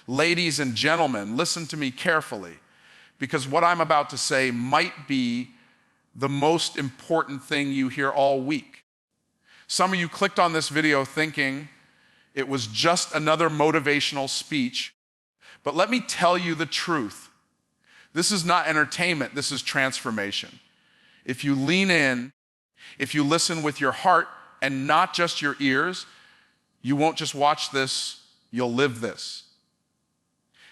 Ladies and gentlemen, listen to me carefully, because what I'm about to say might be the most important thing you hear all week. Some of you clicked on this video thinking it was just another motivational speech, but let me tell you the truth. This is not entertainment, this is transformation. If you lean in, if you listen with your heart and not just your ears, you won't just watch this, you'll live this.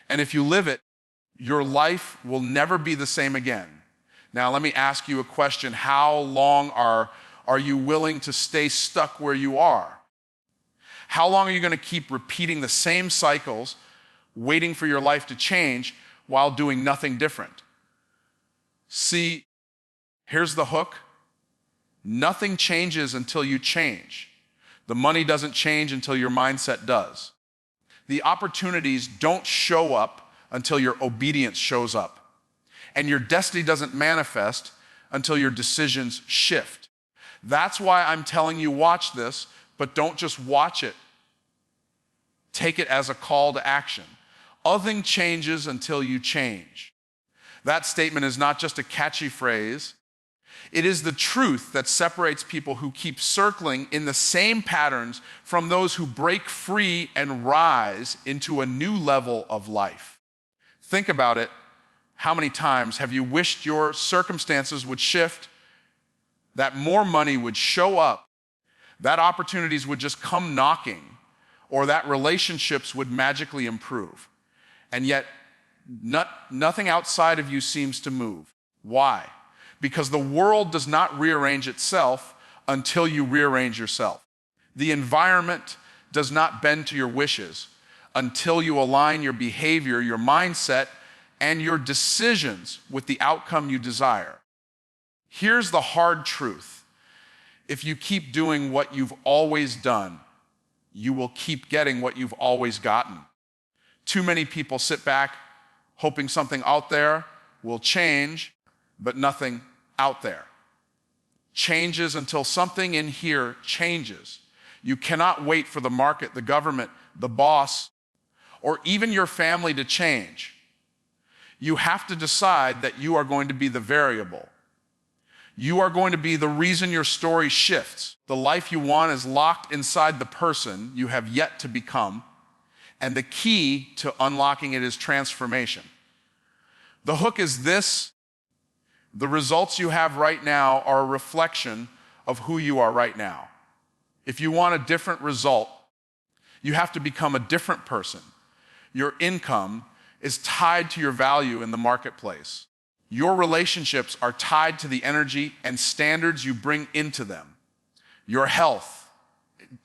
And if you live it, your life will never be the same again. Now, let me ask you a question. How long are you willing to stay stuck where you are? How long are you going to keep repeating the same cycles, waiting for your life to change while doing nothing different? See, here's the hook. Nothing changes until you change. The money doesn't change until your mindset does. The opportunities don't show up until your obedience shows up. And your destiny doesn't manifest until your decisions shift. That's why I'm telling you watch this, but don't just watch it. Take it as a call to action. Nothing changes until you change. That statement is not just a catchy phrase. It is the truth that separates people who keep circling in the same patterns from those who break free and rise into a new level of life. Think about it. How many times have you wished your circumstances would shift, that more money would show up, that opportunities would just come knocking, or that relationships would magically improve? And yet, nothing outside of you seems to move. Why? Because the world does not rearrange itself until you rearrange yourself. The environment does not bend to your wishes until you align your behavior, your mindset, and your decisions with the outcome you desire. Here's the hard truth. If you keep doing what you've always done, you will keep getting what you've always gotten. Too many people sit back hoping something out there will change, but nothing out there changes until something in here changes. You cannot wait for the market, the government, the boss, or even your family to change. You have to decide that you are going to be the variable. You are going to be the reason your story shifts. The life you want is locked inside the person you have yet to become, and the key to unlocking it is transformation. The hook is this: the results you have right now are a reflection of who you are right now. If you want a different result, you have to become a different person. Your income is tied to your value in the marketplace. Your relationships are tied to the energy and standards you bring into them. Your health,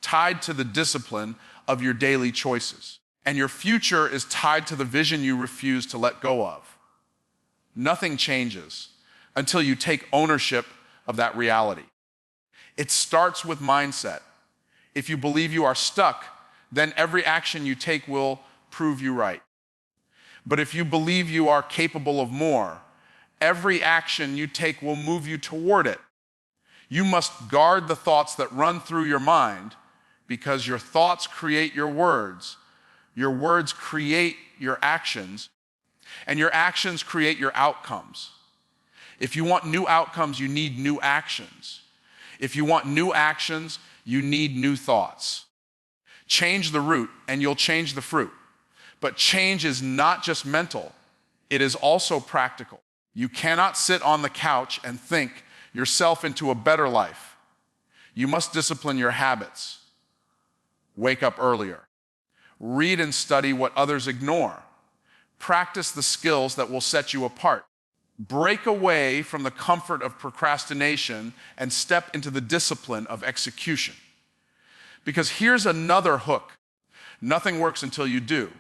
tied to the discipline of your daily choices. And your future is tied to the vision you refuse to let go of. Nothing changes until you take ownership of that reality. It starts with mindset. If you believe you are stuck, then every action you take will prove you right. But if you believe you are capable of more, every action you take will move you toward it. You must guard the thoughts that run through your mind, because your thoughts create your words create your actions, and your actions create your outcomes. If you want new outcomes, you need new actions. If you want new actions, you need new thoughts. Change the root and you'll change the fruit. But change is not just mental, it is also practical. You cannot sit on the couch and think yourself into a better life. You must discipline your habits. Wake up earlier. Read and study what others ignore. Practice the skills that will set you apart. Break away from the comfort of procrastination and step into the discipline of execution. Because here's another hook. Nothing works until you do.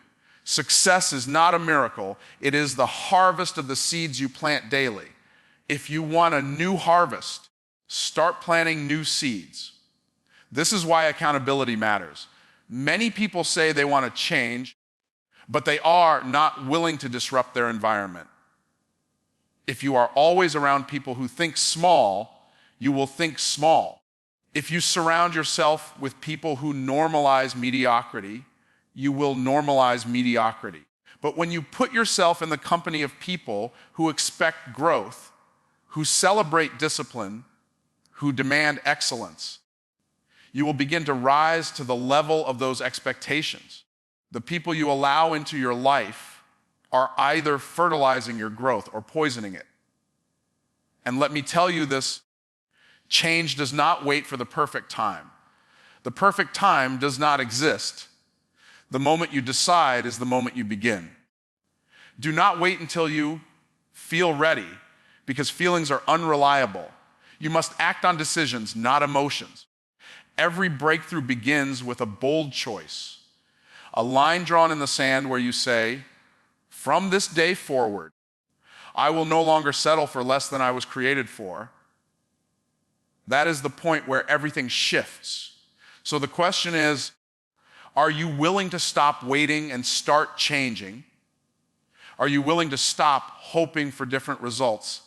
Success is not a miracle. It is the harvest of the seeds you plant daily. If you want a new harvest, start planting new seeds. This is why accountability matters. Many people say they want to change, but they are not willing to disrupt their environment. If you are always around people who think small, you will think small. If you surround yourself with people who normalize mediocrity, you will normalize mediocrity. But when you put yourself in the company of people who expect growth, who celebrate discipline, who demand excellence, you will begin to rise to the level of those expectations. The people you allow into your life are either fertilizing your growth or poisoning it. And let me tell you this, change does not wait for the perfect time. The perfect time does not exist. The moment you decide is the moment you begin. Do not wait until you feel ready, because feelings are unreliable. You must act on decisions, not emotions. Every breakthrough begins with a bold choice, a line drawn in the sand where you say, from this day forward, I will no longer settle for less than I was created for. That is the point where everything shifts. So the question is, are you willing to stop waiting and start changing? Are you willing to stop hoping for different results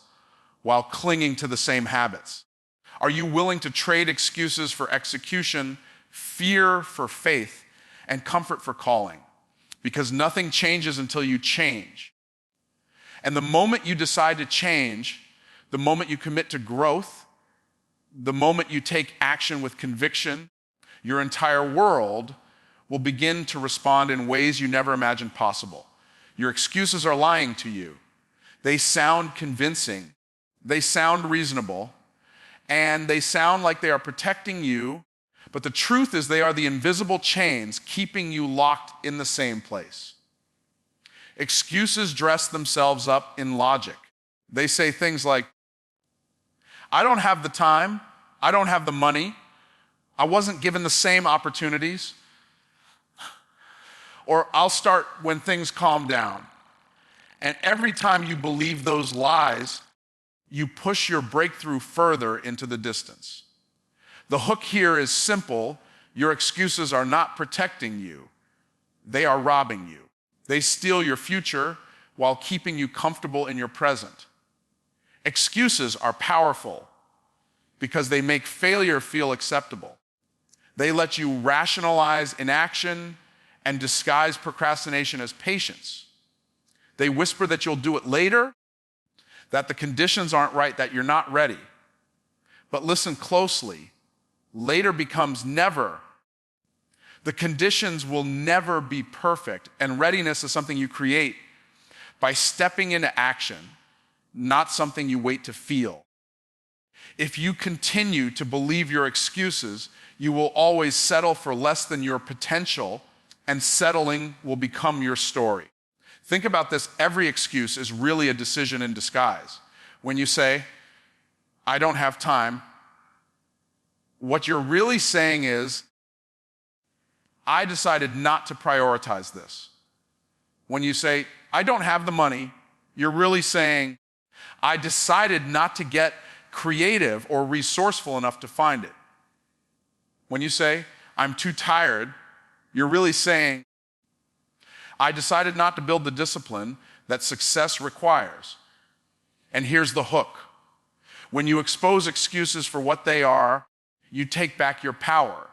while clinging to the same habits? Are you willing to trade excuses for execution, fear for faith, and comfort for calling? Because nothing changes until you change. And the moment you decide to change, the moment you commit to growth, the moment you take action with conviction, your entire world will begin to respond in ways you never imagined possible. Your excuses are lying to you. They sound convincing. They sound reasonable. And they sound like they are protecting you. But the truth is they are the invisible chains keeping you locked in the same place. Excuses dress themselves up in logic. They say things like, I don't have the time. I don't have the money. I wasn't given the same opportunities. Or I'll start when things calm down. And every time you believe those lies, you push your breakthrough further into the distance. The hook here is simple. Your excuses are not protecting you. They are robbing you. They steal your future while keeping you comfortable in your present. Excuses are powerful because they make failure feel acceptable. They let you rationalize inaction and disguise procrastination as patience. They whisper that you'll do it later, that the conditions aren't right, that you're not ready. But listen closely. Later becomes never. The conditions will never be perfect, and readiness is something you create by stepping into action, not something you wait to feel. If you continue to believe your excuses, you will always settle for less than your potential, and settling will become your story. Think about this. Every excuse is really a decision in disguise. When you say, I don't have time, what you're really saying is, I decided not to prioritize this. When you say, I don't have the money, you're really saying, I decided not to get creative or resourceful enough to find it. When you say, I'm too tired, you're really saying, I decided not to build the discipline that success requires. And here's the hook. When you expose excuses for what they are, you take back your power,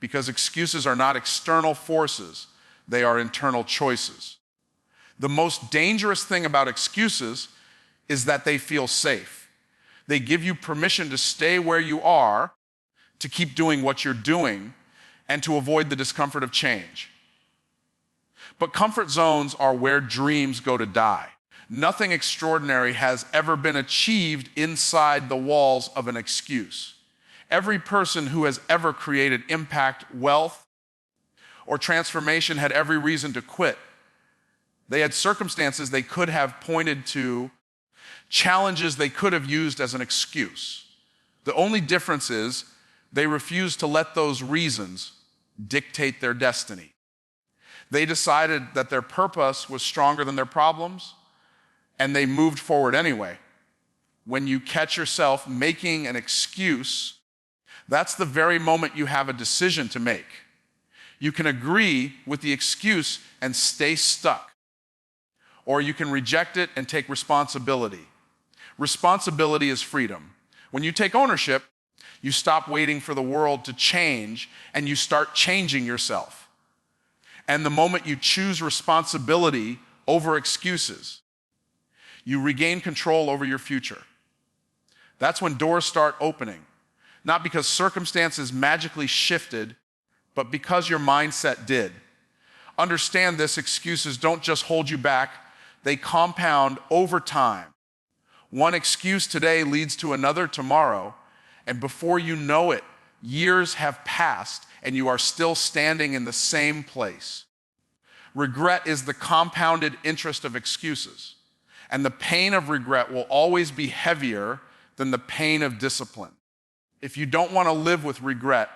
because excuses are not external forces, they are internal choices. The most dangerous thing about excuses is that they feel safe. They give you permission to stay where you are, to keep doing what you're doing, and to avoid the discomfort of change. But comfort zones are where dreams go to die. Nothing extraordinary has ever been achieved inside the walls of an excuse. Every person who has ever created impact, wealth, or transformation had every reason to quit. They had circumstances they could have pointed to, challenges they could have used as an excuse. The only difference is they refused to let those reasons dictate their destiny. They decided that their purpose was stronger than their problems, and they moved forward anyway. When you catch yourself making an excuse, that's the very moment you have a decision to make. You can agree with the excuse and stay stuck, or you can reject it and take responsibility. Responsibility is freedom. When you take ownership, you stop waiting for the world to change and you start changing yourself. And the moment you choose responsibility over excuses, you regain control over your future. That's when doors start opening, not because circumstances magically shifted, but because your mindset did. Understand this, excuses don't just hold you back, they compound over time. One excuse today leads to another tomorrow, and before you know it, years have passed and you are still standing in the same place. Regret is the compounded interest of excuses, and the pain of regret will always be heavier than the pain of discipline. If you don't want to live with regret,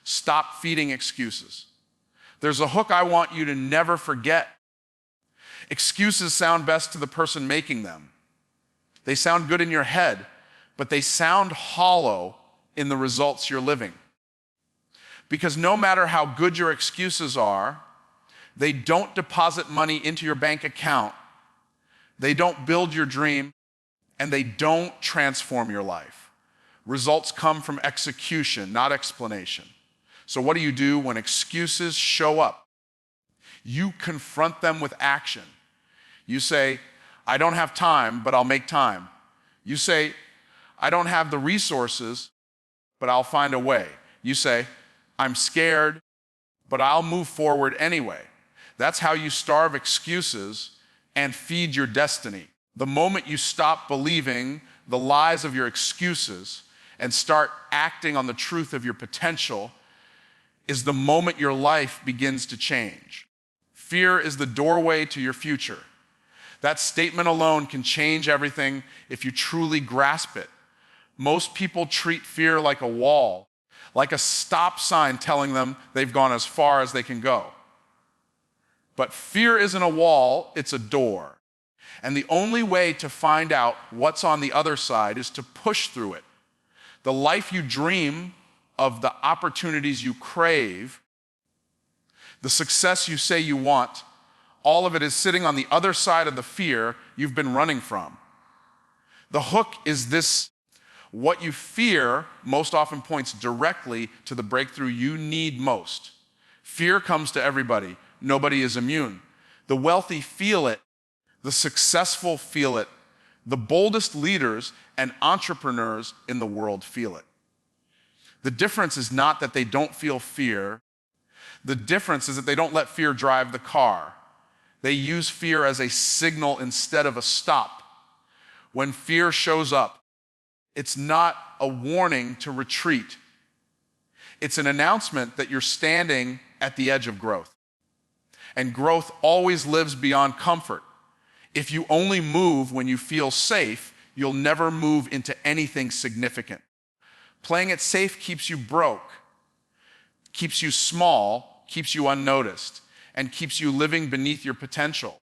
stop feeding excuses. There's a hook I want you to never forget. Excuses sound best to the person making them. They sound good in your head, but they sound hollow in the results you're living. Because no matter how good your excuses are, they don't deposit money into your bank account, they don't build your dream, and they don't transform your life. Results come from execution, not explanation. So what do when excuses show up? You confront them with action. You say, I don't have time, but I'll make time. You say, I don't have the resources, but I'll find a way. You say, I'm scared, but I'll move forward anyway. That's how you starve excuses and feed your destiny. The moment you stop believing the lies of your excuses and start acting on the truth of your potential is the moment your life begins to change. Fear is the doorway to your future. That statement alone can change everything if you truly grasp it. Most people treat fear like a wall, like a stop sign telling them they've gone as far as they can go. But fear isn't a wall, it's a door. And the only way to find out what's on the other side is to push through it. The life you dream of, the opportunities you crave, the success you say you want, all of it is sitting on the other side of the fear you've been running from. The hook is this: what you fear most often points directly to the breakthrough you need most. Fear comes to everybody. Nobody is immune. The wealthy feel it. The successful feel it. The boldest leaders and entrepreneurs in the world feel it. The difference is not that they don't feel fear. The difference is that they don't let fear drive the car. They use fear as a signal instead of a stop. When fear shows up, it's not a warning to retreat. It's an announcement that you're standing at the edge of growth. And growth always lives beyond comfort. If you only move when you feel safe, you'll never move into anything significant. Playing it safe keeps you broke, keeps you small, keeps you unnoticed, and keeps you living beneath your potential.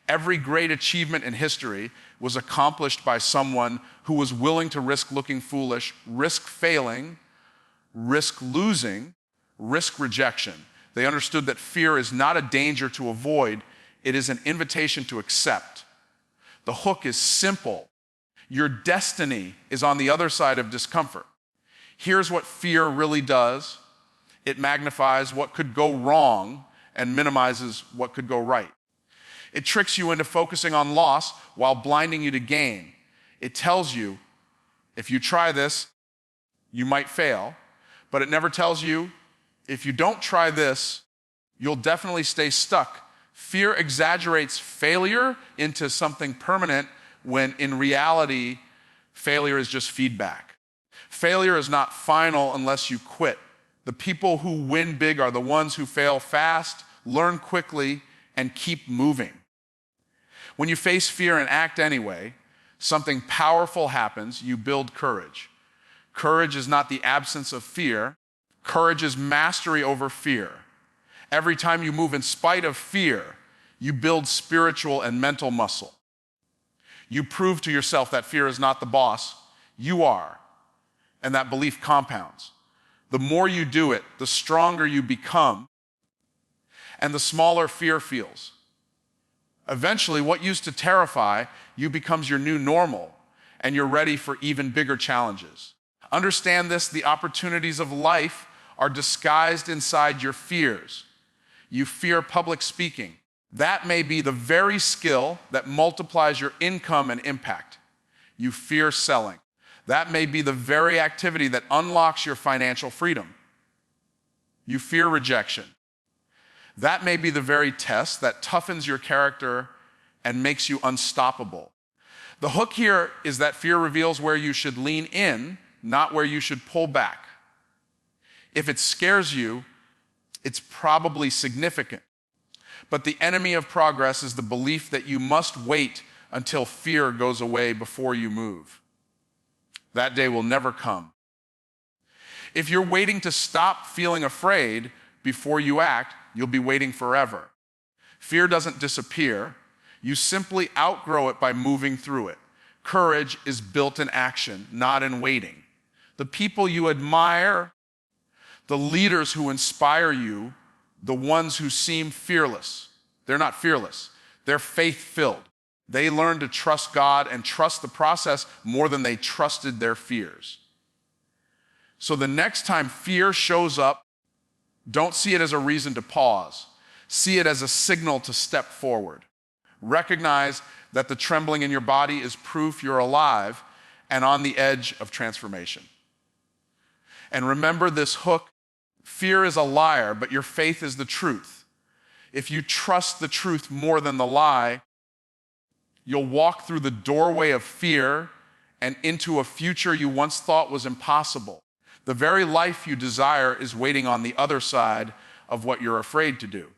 Every great achievement in history was accomplished by someone who was willing to risk looking foolish, risk failing, risk losing, risk rejection. They understood that fear is not a danger to avoid, it is an invitation to accept. The hook is simple. Your destiny is on the other side of discomfort. Here's what fear really does. It magnifies what could go wrong and minimizes what could go right. It tricks you into focusing on loss while blinding you to gain. It tells you, if you try this, you might fail, but it never tells you, if you don't try this, you'll definitely stay stuck. Fear exaggerates failure into something permanent when in reality, failure is just feedback. Failure is not final unless you quit. The people who win big are the ones who fail fast, learn quickly, and keep moving. When you face fear and act anyway, something powerful happens. You build courage. Courage is not the absence of fear. Courage is mastery over fear. Every time you move in spite of fear, you build spiritual and mental muscle. You prove to yourself that fear is not the boss. You are. And that belief compounds. The more you do it, the stronger you become, and the smaller fear feels. Eventually, what used to terrify you becomes your new normal, and you're ready for even bigger challenges. Understand this: the opportunities of life are disguised inside your fears. You fear public speaking. That may be the very skill that multiplies your income and impact. You fear selling. That may be the very activity that unlocks your financial freedom. You fear rejection. That may be the very test that toughens your character and makes you unstoppable. The hook here is that fear reveals where you should lean in, not where you should pull back. If it scares you, it's probably significant. But the enemy of progress is the belief that you must wait until fear goes away before you move. That day will never come. If you're waiting to stop feeling afraid before you act, you'll be waiting forever. Fear doesn't disappear. You simply outgrow it by moving through it. Courage is built in action, not in waiting. The people you admire, the leaders who inspire you, the ones who seem fearless, they're not fearless. They're faith-filled. They learned to trust God and trust the process more than they trusted their fears. So the next time fear shows up, don't see it as a reason to pause. See it as a signal to step forward. Recognize that the trembling in your body is proof you're alive and on the edge of transformation. And remember this hook: fear is a liar, but your faith is the truth. If you trust the truth more than the lie, you'll walk through the doorway of fear and into a future you once thought was impossible. The very life you desire is waiting on the other side of what you're afraid to do.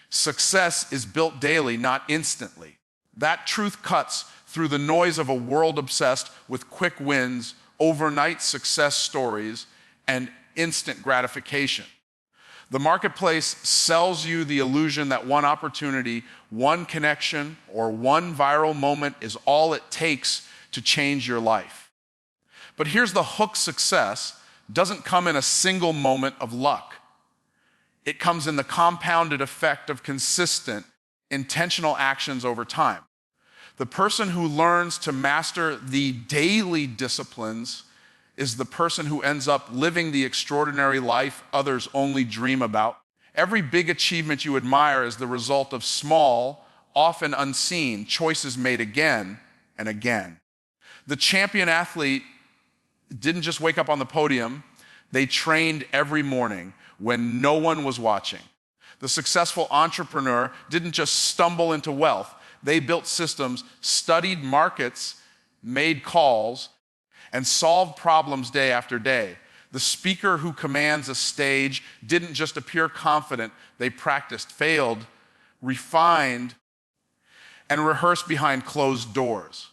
Success is built daily, not instantly. That truth cuts through the noise of a world obsessed with quick wins, overnight success stories, and instant gratification. The marketplace sells you the illusion that one opportunity, one connection, or one viral moment is all it takes to change your life. But here's the hook: success doesn't come in a single moment of luck. It comes in the compounded effect of consistent, intentional actions over time. The person who learns to master the daily disciplines is the person who ends up living the extraordinary life others only dream about. Every big achievement you admire is the result of small, often unseen choices made again and again. The champion athlete didn't just wake up on the podium, they trained every morning when no one was watching. The successful entrepreneur didn't just stumble into wealth, they built systems, studied markets, made calls, and solved problems day after day. The speaker who commands a stage didn't just appear confident, they practiced, failed, refined, and rehearsed behind closed doors.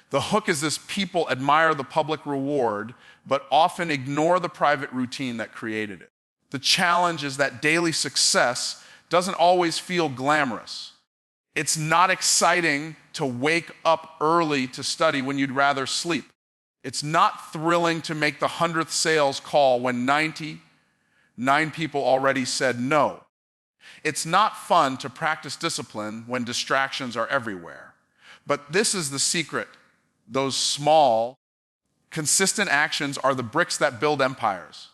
The hook is this: people admire the public reward, but often ignore the private routine that created it. The challenge is that daily success doesn't always feel glamorous. It's not exciting to wake up early to study when you'd rather sleep. It's not thrilling to make the 100th sales call when 99 people already said no. It's not fun to practice discipline when distractions are everywhere. But this is the secret. Those small, consistent actions are the bricks that build empires.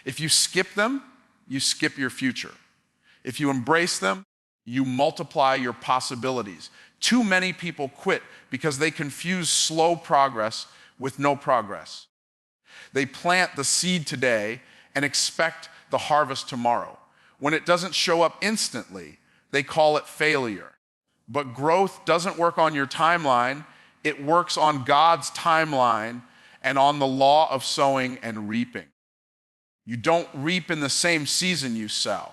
If you skip them, you skip your future. If you embrace them, you multiply your possibilities. Too many people quit because they confuse slow progress with no progress. They plant the seed today and expect the harvest tomorrow. When it doesn't show up instantly, they call it failure. But growth doesn't work on your timeline, it works on God's timeline and on the law of sowing and reaping. You don't reap in the same season you sow.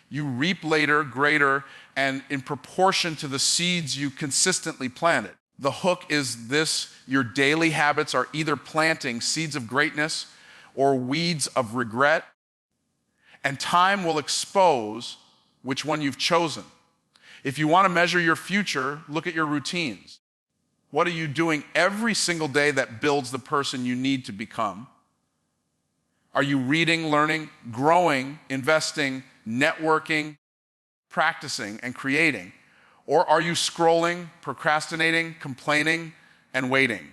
You reap later, greater, and in proportion to the seeds you consistently planted. The hook is this: your daily habits are either planting seeds of greatness or weeds of regret, and time will expose which one you've chosen. If you want to measure your future, look at your routines. What are you doing every single day that builds the person you need to become? Are you reading, learning, growing, investing, networking, practicing, and creating? Or are you scrolling, procrastinating, complaining, and waiting?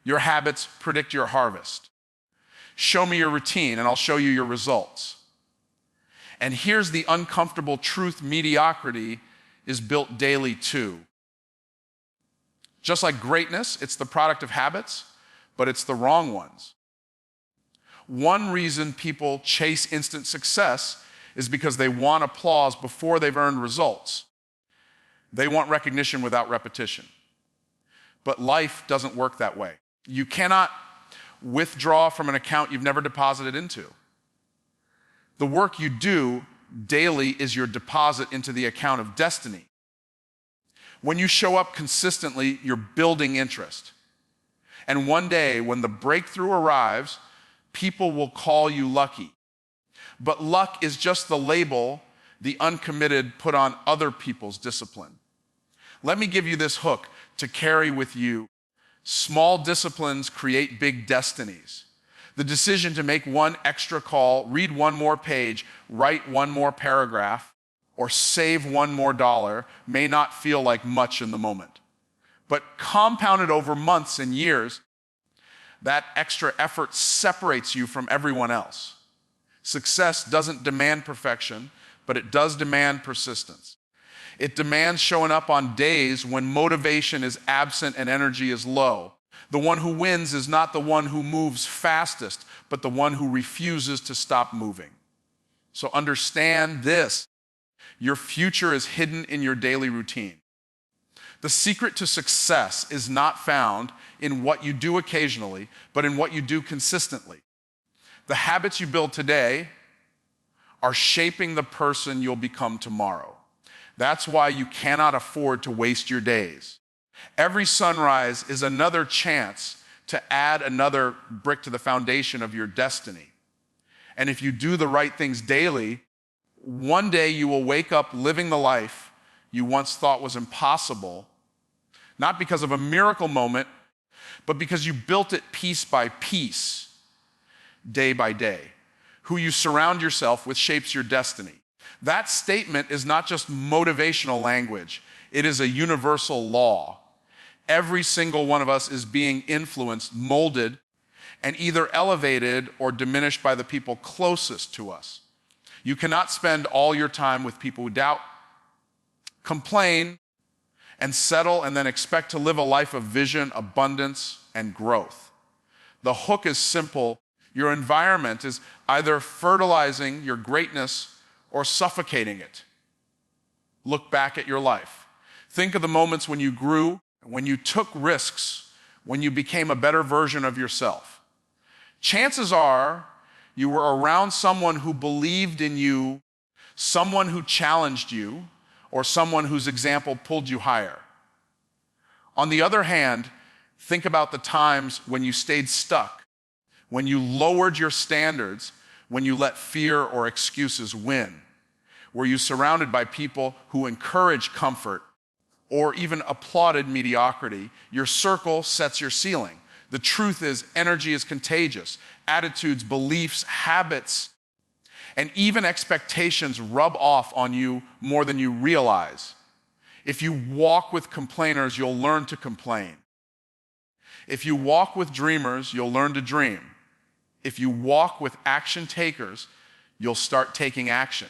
Your habits predict your harvest. Show me your routine, and I'll show you your results. And here's the uncomfortable truth: mediocrity is built daily too. Just like greatness, it's the product of habits, but it's the wrong ones. One reason people chase instant success is because they want applause before they've earned results. They want recognition without repetition. But life doesn't work that way. You cannot withdraw from an account you've never deposited into. The work you do daily is your deposit into the account of destiny. When you show up consistently, you're building interest. And one day, when the breakthrough arrives, people will call you lucky. But luck is just the label the uncommitted put on other people's discipline. Let me give you this hook to carry with you. Small disciplines create big destinies. The decision to make one extra call, read one more page, write one more paragraph, or save one more dollar may not feel like much in the moment. But compounded over months and years, that extra effort separates you from everyone else. Success doesn't demand perfection, but it does demand persistence. It demands showing up on days when motivation is absent and energy is low. The one who wins is not the one who moves fastest, but the one who refuses to stop moving. So understand this: your future is hidden in your daily routine. The secret to success is not found in what you do occasionally, but in what you do consistently. The habits you build today are shaping the person you'll become tomorrow. That's why you cannot afford to waste your days. Every sunrise is another chance to add another brick to the foundation of your destiny. And if you do the right things daily, one day you will wake up living the life you once thought was impossible, not because of a miracle moment, but because you built it piece by piece, day by day. Who you surround yourself with shapes your destiny. That statement is not just motivational language, it is a universal law. Every single one of us is being influenced, molded, and either elevated or diminished by the people closest to us. You cannot spend all your time with people who doubt, complain, and settle, and then expect to live a life of vision, abundance, and growth. The hook is simple. Your environment is either fertilizing your greatness or suffocating it. Look back at your life. Think of the moments when you grew, when you took risks, when you became a better version of yourself. Chances are you were around someone who believed in you, someone who challenged you, or someone whose example pulled you higher. On the other hand, think about the times when you stayed stuck, when you lowered your standards, when you let fear or excuses win. Were you surrounded by people who encouraged comfort or even applauded mediocrity? Your circle sets your ceiling. The truth is, energy is contagious. Attitudes, beliefs, habits, and even expectations rub off on you more than you realize. If you walk with complainers, you'll learn to complain. If you walk with dreamers, you'll learn to dream. If you walk with action takers, you'll start taking action.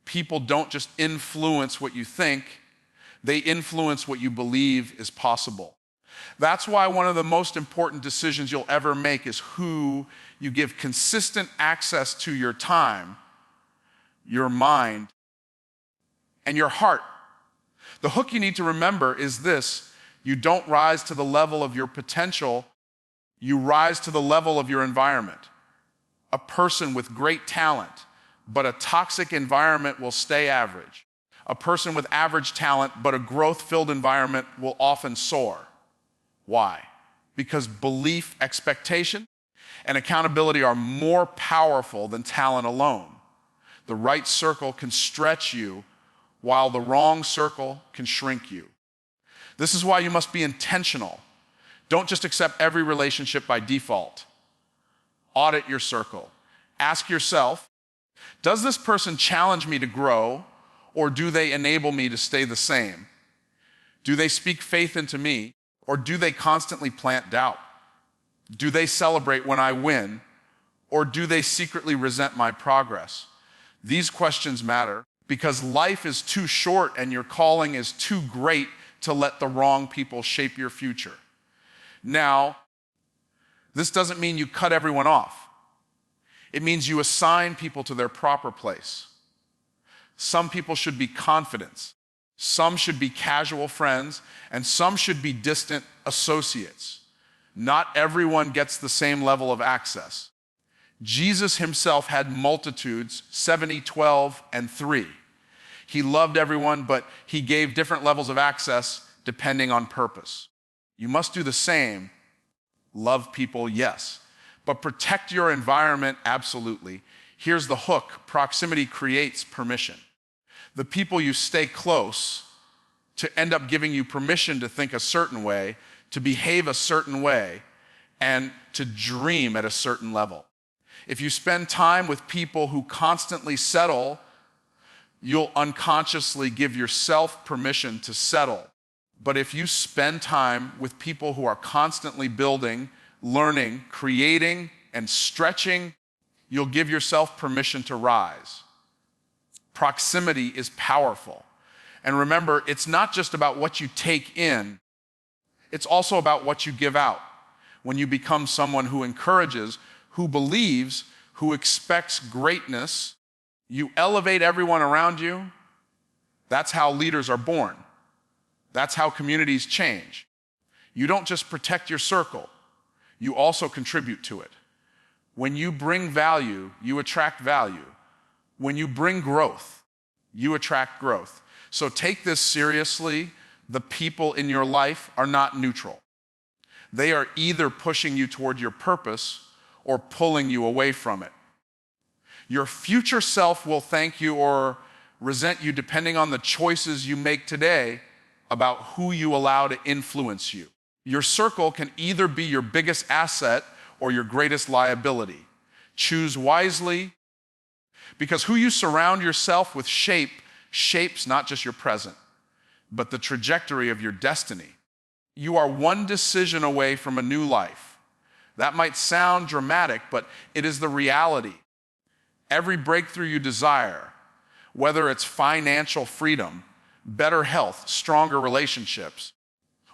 People don't just influence what you think, they influence what you believe is possible. That's why one of the most important decisions you'll ever make is who you give consistent access to your time, your mind, and your heart. The hook you need to remember is this: you don't rise to the level of your potential, you rise to the level of your environment. A person with great talent, but a toxic environment will stay average. A person with average talent, but a growth-filled environment will often soar. Why? Because belief, expectation, and accountability are more powerful than talent alone. The right circle can stretch you, while the wrong circle can shrink you. This is why you must be intentional. Don't just accept every relationship by default. Audit your circle. Ask yourself, does this person challenge me to grow, or do they enable me to stay the same? Do they speak faith into me, or do they constantly plant doubt? Do they celebrate when I win, or do they secretly resent my progress? These questions matter because life is too short and your calling is too great to let the wrong people shape your future. Now, this doesn't mean you cut everyone off. It means you assign people to their proper place. Some people should be confidants, some should be casual friends, and some should be distant associates. Not everyone gets the same level of access. Jesus himself had multitudes, 70, 12, and 3. He loved everyone, but he gave different levels of access depending on purpose. You must do the same. Love people, yes. But protect your environment, absolutely. Here's the hook. Proximity creates permission. The people you stay close to end up giving you permission to think a certain way, to behave a certain way, and to dream at a certain level. If you spend time with people who constantly settle, you'll unconsciously give yourself permission to settle. But if you spend time with people who are constantly building, learning, creating, and stretching, you'll give yourself permission to rise. Proximity is powerful. And remember, it's not just about what you take in, it's also about what you give out. When you become someone who encourages, who believes, who expects greatness, you elevate everyone around you. That's how leaders are born. That's how communities change. You don't just protect your circle, you also contribute to it. When you bring value, you attract value. When you bring growth, you attract growth. So take this seriously. The people in your life are not neutral. They are either pushing you toward your purpose or pulling you away from it. Your future self will thank you or resent you depending on the choices you make today about who you allow to influence you. Your circle can either be your biggest asset or your greatest liability. Choose wisely, because who you surround yourself with shapes not just your present, but the trajectory of your destiny. You are one decision away from a new life. That might sound dramatic, but it is the reality. Every breakthrough you desire, whether it's financial freedom, better health, stronger relationships,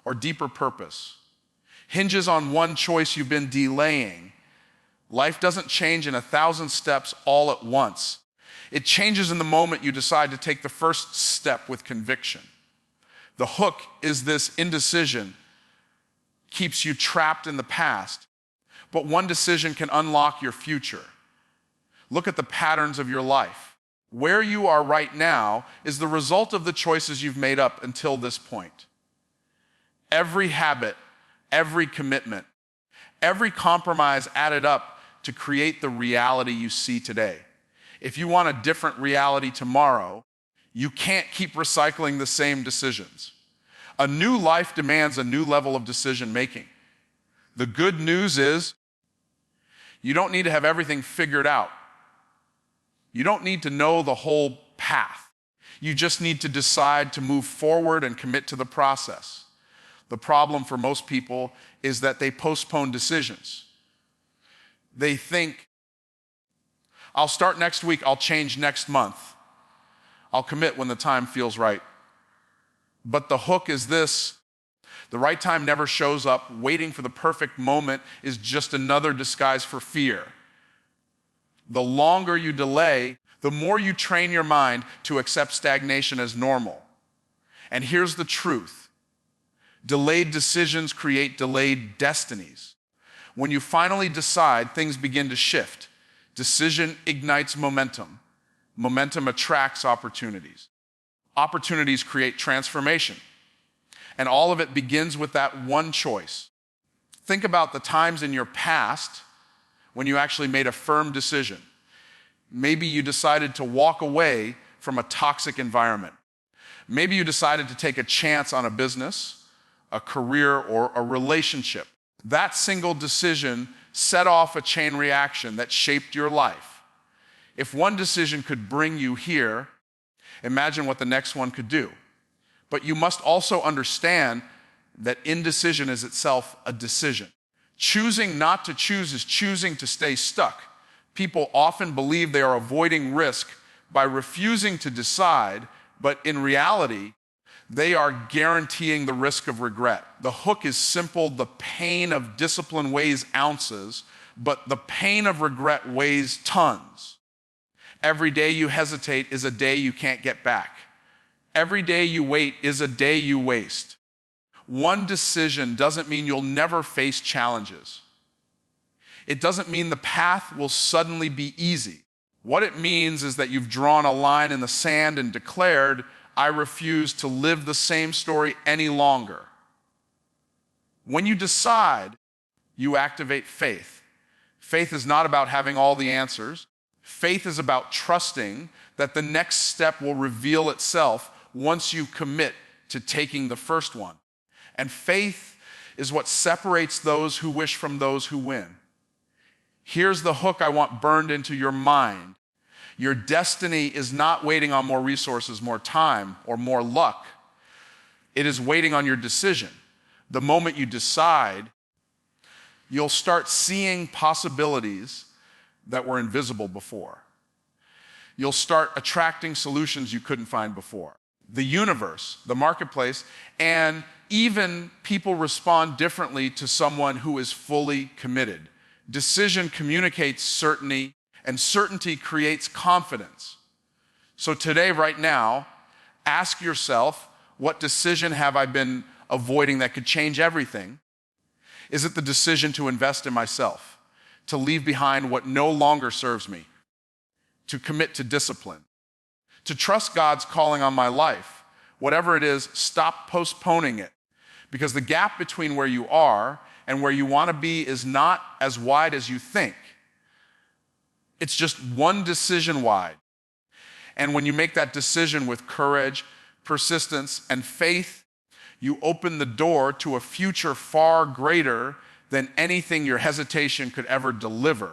or deeper purpose, hinges on one choice you've been delaying. Life doesn't change in 1,000 steps all at once. It changes in the moment you decide to take the first step with conviction. The hook is this: indecision keeps you trapped in the past, but one decision can unlock your future. Look at the patterns of your life. Where you are right now is the result of the choices you've made up until this point. Every habit, every commitment, every compromise added up to create the reality you see today. If you want a different reality tomorrow, you can't keep recycling the same decisions. A new life demands a new level of decision making. The good news is you don't need to have everything figured out. You don't need to know the whole path. You just need to decide to move forward and commit to the process. The problem for most people is that they postpone decisions. They think, I'll start next week, I'll change next month. I'll commit when the time feels right. But the hook is this: the right time never shows up. Waiting for the perfect moment is just another disguise for fear. The longer you delay, the more you train your mind to accept stagnation as normal. And here's the truth: delayed decisions create delayed destinies. When you finally decide, things begin to shift. Decision ignites momentum. Momentum attracts opportunities. Opportunities create transformation. And all of it begins with that one choice. Think about the times in your past when you actually made a firm decision. Maybe you decided to walk away from a toxic environment. Maybe you decided to take a chance on a business, a career, or a relationship. That single decision set off a chain reaction that shaped your life. If one decision could bring you here, imagine what the next one could do. But you must also understand that indecision is itself a decision. Choosing not to choose is choosing to stay stuck. People often believe they are avoiding risk, by refusing to decide, but in reality, they are guaranteeing the risk of regret. The hook is simple. The pain of discipline weighs ounces, but the pain of regret weighs tons. Every day you hesitate is a day you can't get back. Every day you wait is a day you waste. One decision doesn't mean you'll never face challenges. It doesn't mean the path will suddenly be easy. What it means is that you've drawn a line in the sand and declared, I refuse to live the same story any longer. When you decide, you activate faith. Faith is not about having all the answers. Faith is about trusting that the next step will reveal itself once you commit to taking the first one. And faith is what separates those who wish from those who win. Here's the hook I want burned into your mind. Your destiny is not waiting on more resources, more time, or more luck. It is waiting on your decision. The moment you decide, you'll start seeing possibilities that were invisible before. You'll start attracting solutions you couldn't find before. The universe, the marketplace, and even people respond differently to someone who is fully committed. Decision communicates certainty, and certainty creates confidence. So today, right now, ask yourself, what decision have I been avoiding that could change everything? Is it the decision to invest in myself, to leave behind what no longer serves me, to commit to discipline, to trust God's calling on my life? Whatever it is, stop postponing it, because the gap between where you are and where you want to be is not as wide as you think. It's just one decision wide. And when you make that decision with courage, persistence, and faith, you open the door to a future far greater than anything your hesitation could ever deliver.